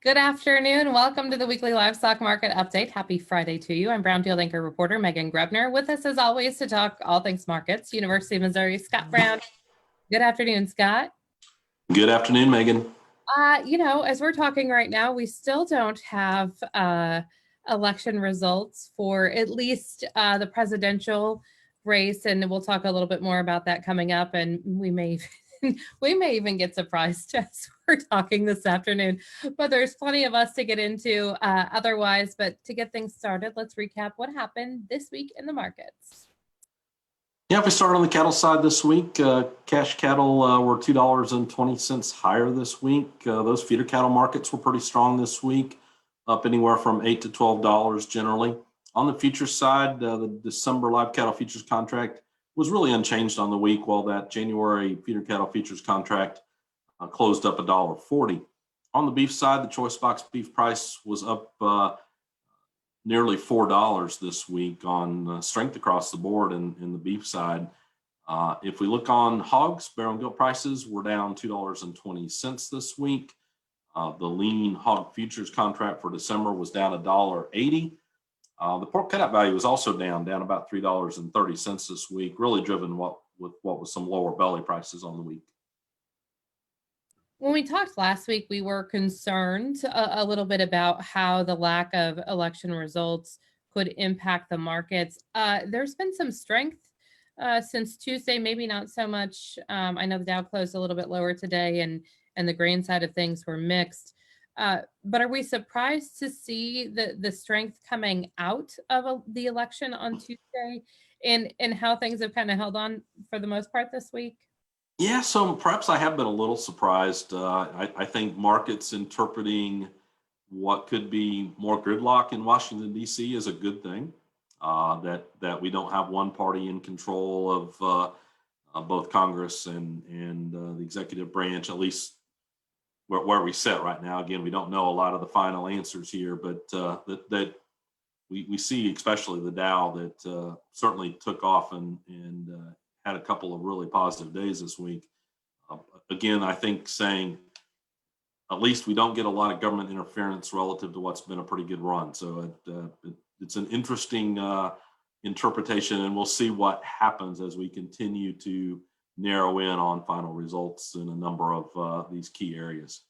Good afternoon. Welcome to the weekly livestock market update. Happy Friday to you. I'm Brownfield anchor reporter Megan Grebner. With us as always to talk all things markets, University of Missouri, Scott Brown. Good afternoon, Scott. Good afternoon, Megan. As we're talking right now, we still don't have election results for at least the presidential race, and we'll talk a little bit more about that coming up, and we may even get surprised as we're talking this afternoon, but there's plenty of us to get into otherwise. But to get things started, let's recap what happened this week in the markets. Yeah, if we start on the cattle side this week, cash cattle were $2.20 higher this week. Those feeder cattle markets were pretty strong this week, up anywhere from $8 to $12 generally. On the futures side, the December live cattle futures contract was really unchanged on the week, while that January feeder cattle futures contract closed up $1.40. On the beef side, the choice box beef price was up nearly $4 this week on strength across the board in the beef side. If we look on hogs, barrel and gilt prices were down $2.20 this week. The lean hog futures contract for December was down $1.80. The pork cutout value was also down about $3.30 this week, really driven with what was some lower belly prices on the week. When we talked last week, we were concerned a little bit about how the lack of election results could impact the markets. There's been some strength since Tuesday, maybe not so much. I know the Dow closed a little bit lower today, and the grain side of things were mixed. But are we surprised to see the strength coming out of the election on Tuesday and how things have kind of held on for the most part this week? Yeah, so perhaps I have been a little surprised. I think markets interpreting what could be more gridlock in Washington, D.C. is a good thing, that we don't have one party in control of both Congress and the executive branch, at least where we sit right now. Again, we don't know a lot of the final answers here, but that we see, especially the Dow, that certainly took off and had a couple of really positive days this week. Again, I think saying at least we don't get a lot of government interference relative to what's been a pretty good run. So it's an interesting interpretation, and we'll see what happens as we continue to narrow in on final results in a number of these key areas.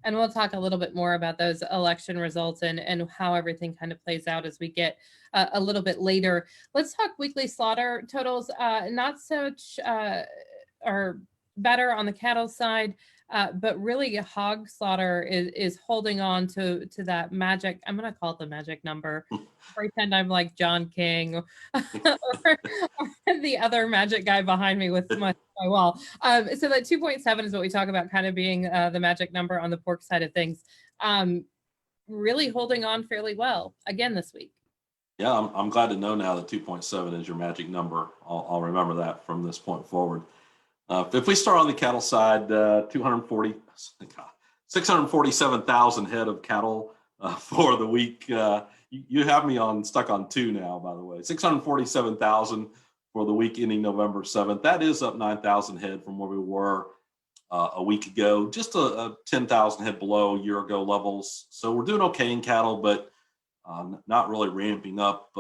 And we'll talk a little bit more about those election results and how everything kind of plays out as we get a little bit later. Let's talk weekly slaughter totals. Not such or better on the cattle side, but really hog slaughter is holding on to that magic. I'm going to call it the magic number. Pretend I'm like John King or the other magic guy behind me with my wall. So that 2.7 is what we talk about kind of being the magic number on the pork side of things. Really holding on fairly well again this week. Yeah, I'm glad to know now that 2.7 is your magic number. I'll remember that from this point forward. If we start on the cattle side, 647,000 head of cattle for the week. You have me stuck on 2 now, by the way. 647,000 for the week ending November 7th. That is up 9,000 head from where we were a week ago, just a 10,000 head below year ago levels. So we're doing okay in cattle, but not really ramping up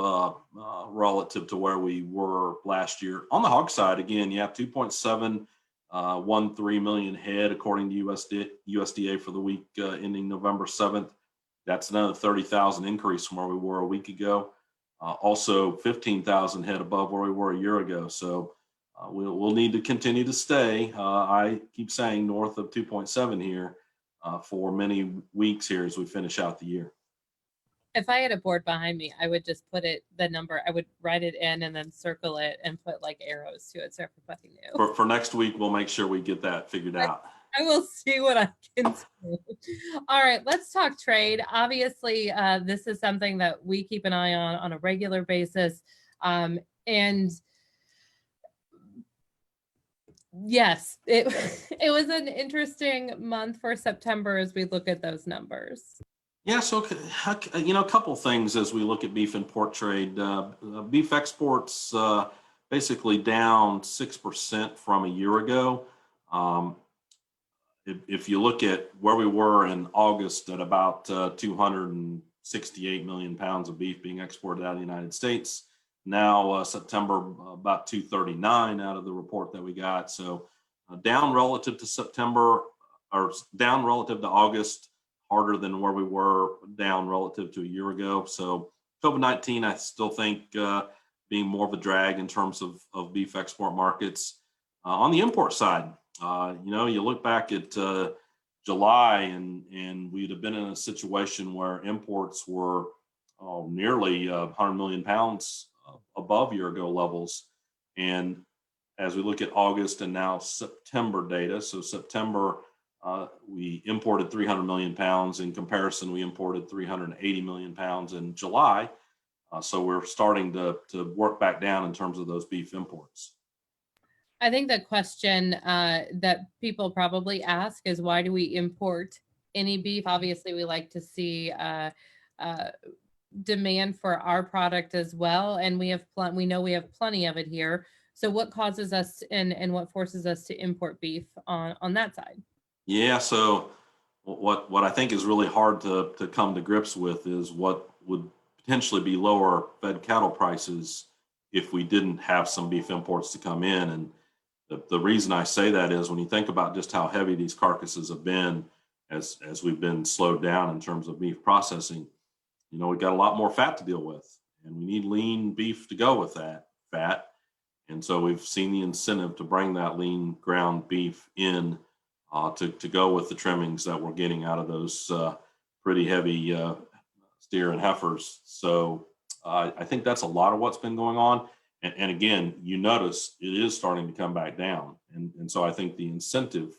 relative to where we were last year. On the hog side, again, you have 2.713 million head according to USDA for the week ending November 7th. That's another 30,000 increase from where we were a week ago. Also 15,000 head above where we were a year ago. So we'll need to continue to stay. I keep saying north of 2.7 here for many weeks here as we finish out the year. If I had a board behind me, I would just put the number, I would write it in and then circle it and put like arrows to it so everybody knew. For next week, we'll make sure we get that figured out. I will see what I can do. All right, let's talk trade. Obviously, this is something that we keep an eye on a regular basis. And yes, it was an interesting month for September as we look at those numbers. Yeah, so a couple things as we look at beef and pork trade. Beef exports basically down 6% from a year ago. if you look at where we were in August at about 268 million pounds of beef being exported out of the United States, now September about 239 out of the report that we got. So down relative to September, or down relative to August, harder than where we were down relative to a year ago. So COVID-19, I still think being more of a drag in terms of beef export markets. On the import side, you look back at July and we'd have been in a situation where imports were nearly 100 million pounds above year ago levels. And as we look at August and now September data, so September, we imported 300 million pounds. In comparison, we imported 380 million pounds in July. So we're starting to work back down in terms of those beef imports. I think the question that people probably ask is, why do we import any beef? Obviously, we like to see demand for our product as well, and we know we have plenty of it here. So what causes us and what forces us to import beef on that side? Yeah, so what I think is really hard to come to grips with is what would potentially be lower fed cattle prices if we didn't have some beef imports to come in. And the reason I say that is when you think about just how heavy these carcasses have been as we've been slowed down in terms of beef processing, we've got a lot more fat to deal with, and we need lean beef to go with that fat. And so we've seen the incentive to bring that lean ground beef in to go with the trimmings that we're getting out of those pretty heavy steer and heifers. So I think that's a lot of what's been going on. And again, you notice it is starting to come back down. And so I think the incentive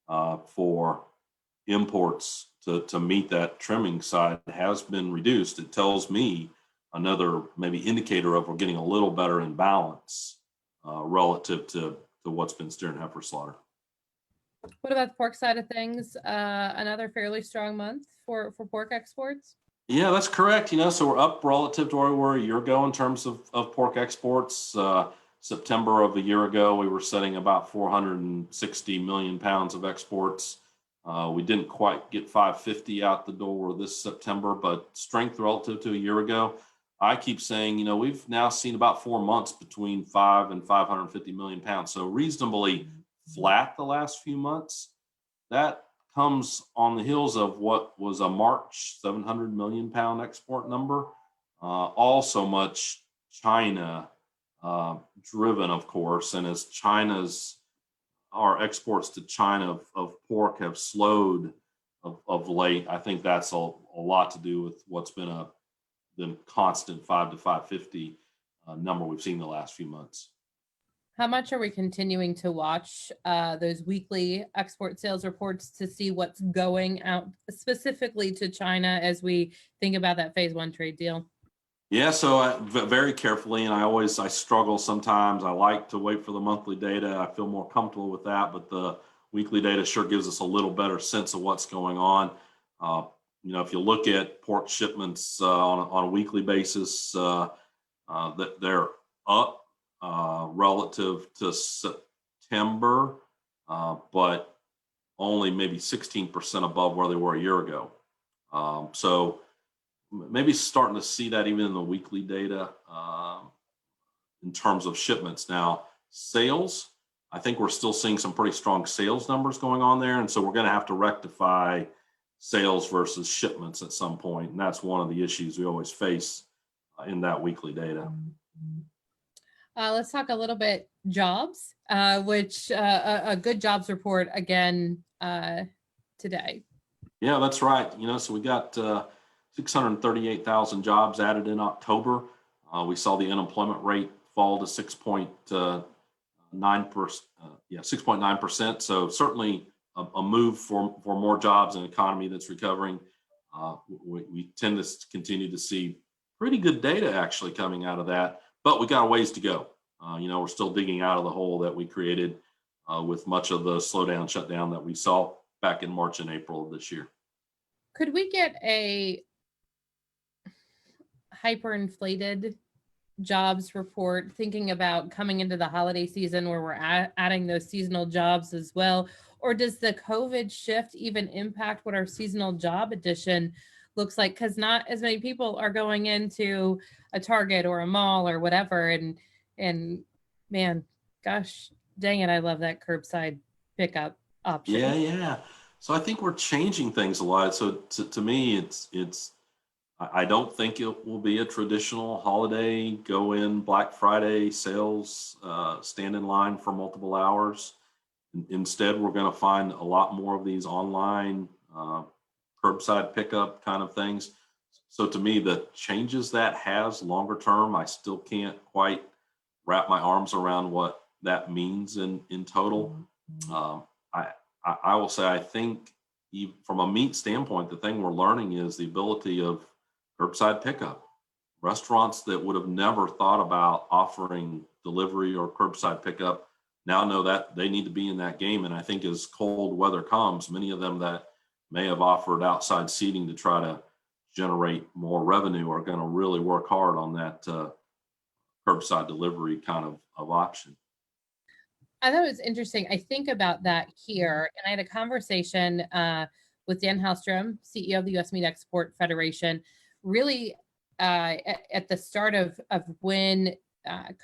for imports to meet that trimming side has been reduced. It tells me another maybe indicator of we're getting a little better in balance relative to what's been steer and heifer slaughter. What about the pork side of things? Another fairly strong month for pork exports? Yeah, that's correct. So we're up relative to where we were a year ago in terms of pork exports. September of a year ago, we were setting about 460 million pounds of exports. We didn't quite get 550 out the door this September, but strength relative to a year ago. I keep saying, we've now seen about 4 months between 5 and 550 million pounds. So reasonably flat the last few months. That comes on the heels of what was a March 700 million pound export number. Also much China driven, of course. And as our exports to China of pork have slowed of late, I think that's a lot to do with what's been the constant 5 to 550 number we've seen the last few months. How much are we continuing to watch those weekly export sales reports to see what's going out specifically to China as we think about that phase one trade deal? Yeah, so very carefully, and I struggle sometimes. I like to wait for the monthly data. I feel more comfortable with that, but the weekly data sure gives us a little better sense of what's going on. If you look at pork shipments on a weekly basis, that they're up relative to September, but only maybe 16% above where they were a year ago. So maybe starting to see that even in the weekly data in terms of shipments. Now, sales, I think we're still seeing some pretty strong sales numbers going on there. And so we're going to have to rectify sales versus shipments at some point. And that's one of the issues we always face in that weekly data. Let's talk a little bit jobs, which a good jobs report again today. Yeah, that's right. So we got 638,000 jobs added in October. We saw the unemployment rate fall to 6.9%. 6.9%. So certainly a move for more jobs in an economy that's recovering. We tend to continue to see pretty good data actually coming out of that, but we got a ways to go. We're still digging out of the hole that we created with much of the slowdown, shutdown that we saw back in March and April of this year. Could we get a hyperinflated jobs report thinking about coming into the holiday season where we're adding those seasonal jobs as well? or does the COVID shift even impact what our seasonal job addition looks like? Because not as many people are going into a Target or a mall or whatever. And man, gosh dang it, I love that curbside pickup option. Yeah. So I think we're changing things a lot. So to me, I don't think it will be a traditional holiday, go in Black Friday sales, stand in line for multiple hours. Instead, we're going to find a lot more of these online curbside pickup kind of things. So to me, the changes that has longer term, I still can't quite wrap my arms around what that means in total. I, I will say, I think from a meat standpoint, the thing we're learning is the ability of curbside pickup. Restaurants that would have never thought about offering delivery or curbside pickup now know that they need to be in that game. And I think as cold weather comes, many of them that may have offered outside seating to try to generate more revenue are going to really work hard on that curbside delivery kind of option. I thought it was interesting. I think about that here, and I had a conversation with Dan Halstrom, CEO of the U.S. Meat Export Federation, really at the start of when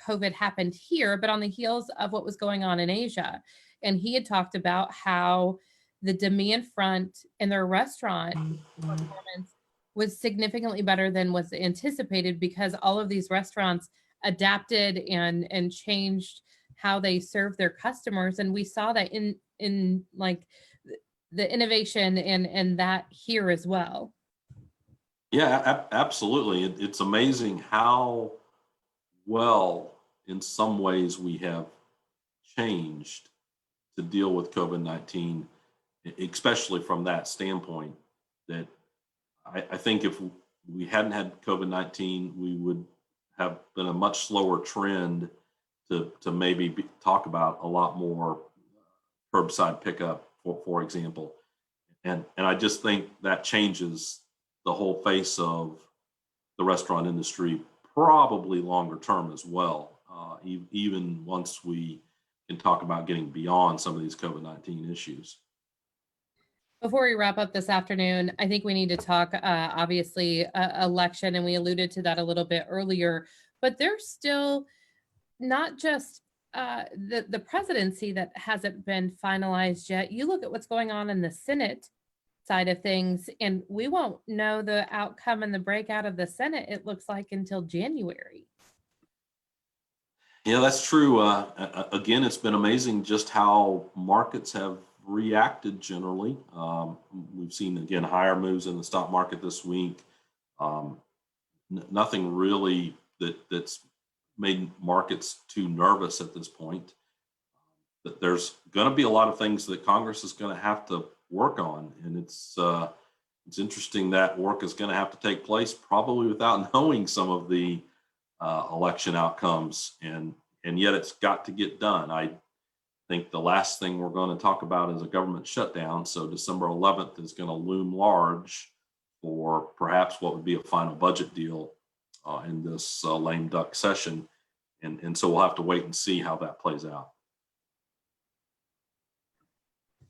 COVID happened here, but on the heels of what was going on in Asia. And he had talked about how the demand front in their restaurant performance was significantly better than was anticipated because all of these restaurants adapted and changed how they serve their customers. And we saw that in like the innovation and that here as well. Yeah, absolutely. It's amazing how well, in some ways, we have changed to deal with COVID-19, especially from that standpoint. That I think if we hadn't had COVID-19, we would have been a much slower trend to maybe talk about a lot more curbside pickup, for example. And I just think that changes the whole face of the restaurant industry, probably longer term as well, even once we can talk about getting beyond some of these COVID-19 issues. Before we wrap up this afternoon, I think we need to talk, obviously, election, and we alluded to that a little bit earlier, but there's still not just the presidency that hasn't been finalized yet. You look at what's going on in the Senate side of things, and we won't know the outcome and the breakout of the Senate, it looks like, until January. Yeah, that's true. Again, it's been amazing just how markets have reacted generally. We've seen, again, higher moves in the stock market this week. Nothing really that's made markets too nervous at this point. That there's going to be a lot of things that Congress is going to have to work on, and it's interesting that work is going to have to take place probably without knowing some of the election outcomes, and yet it's got to get done. I think the last thing we're going to talk about is a government shutdown, so December 11th is going to loom large for perhaps what would be a final budget deal in this lame duck session, and so we'll have to wait and see how that plays out.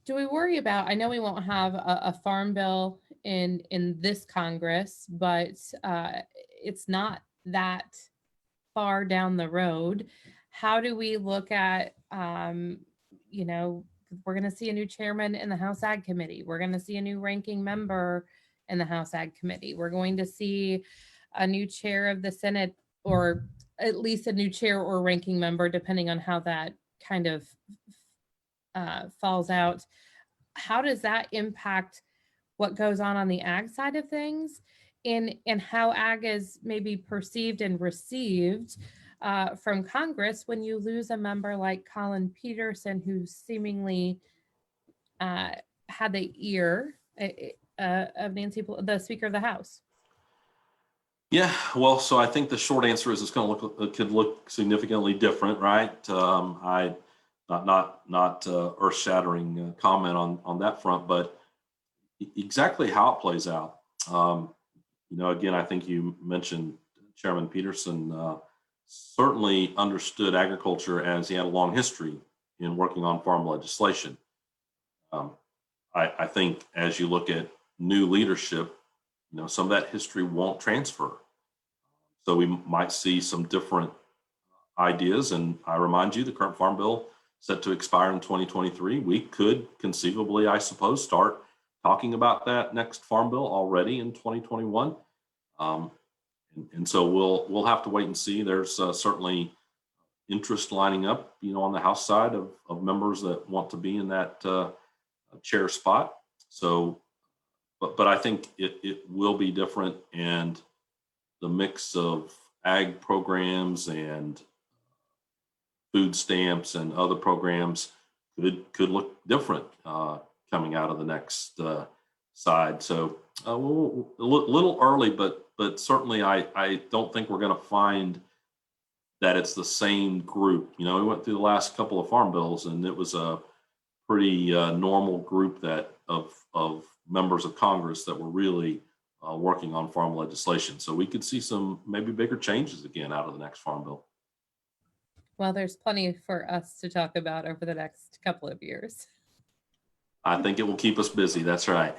Do we worry about, I know we won't have a farm bill in this Congress, but it's not that far down the road. How do we look at, we're going to see a new chairman in the House Ag Committee. We're going to see a new ranking member in the House Ag Committee. We're going to see a new chair of the Senate, or at least a new chair or ranking member, depending on how that kind of falls out. How does that impact what goes on the ag side of things, and how ag is maybe perceived and received from Congress when you lose a member like Colin Peterson, who seemingly had the ear of Nancy, the Speaker of the House? Yeah, well, so I think the short answer is it's going to could look significantly different, right? I not earth-shattering comment on that front, but exactly how it plays out. Again, I think you mentioned Chairman Peterson certainly understood agriculture, as he had a long history in working on farm legislation. I think as you look at new leadership, some of that history won't transfer. So we might see some different ideas. And I remind you, the current Farm Bill set to expire in 2023. We could conceivably, I suppose, start talking about that next Farm Bill already in 2021. And so we'll have to wait and see. There's certainly interest lining up, on the House side of members that want to be in that chair spot. So, but I think it will be different, and the mix of ag programs and food stamps and other programs could look different coming out of the next side. So a little early, but certainly I don't think we're going to find that it's the same group. We went through the last couple of farm bills, and it was a pretty normal group of members of Congress that were really working on farm legislation. So we could see some maybe bigger changes again out of the next farm bill. Well, there's plenty for us to talk about over the next couple of years. I think it will keep us busy. That's right.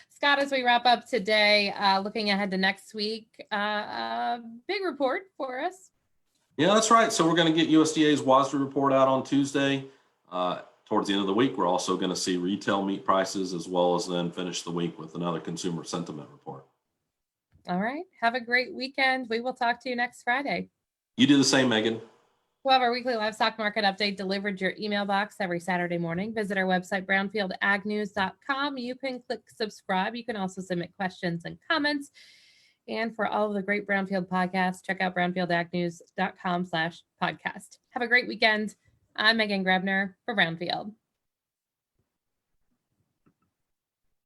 Scott, as we wrap up today, looking ahead to next week, big report for us. Yeah, that's right. So we're going to get USDA's WASDE report out on Tuesday. Towards the end of the week, we're also going to see retail meat prices, as well as then finish the week with another consumer sentiment report. All right. Have a great weekend. We will talk to you next Friday. You do the same, Megan. We'll have our weekly livestock market update delivered to your email box every Saturday morning. Visit our website, brownfieldagnews.com. You can click subscribe. You can also submit questions and comments. And for all of the great Brownfield podcasts, check out brownfieldagnews.com/podcast. Have a great weekend. I'm Megan Grebner for Brownfield.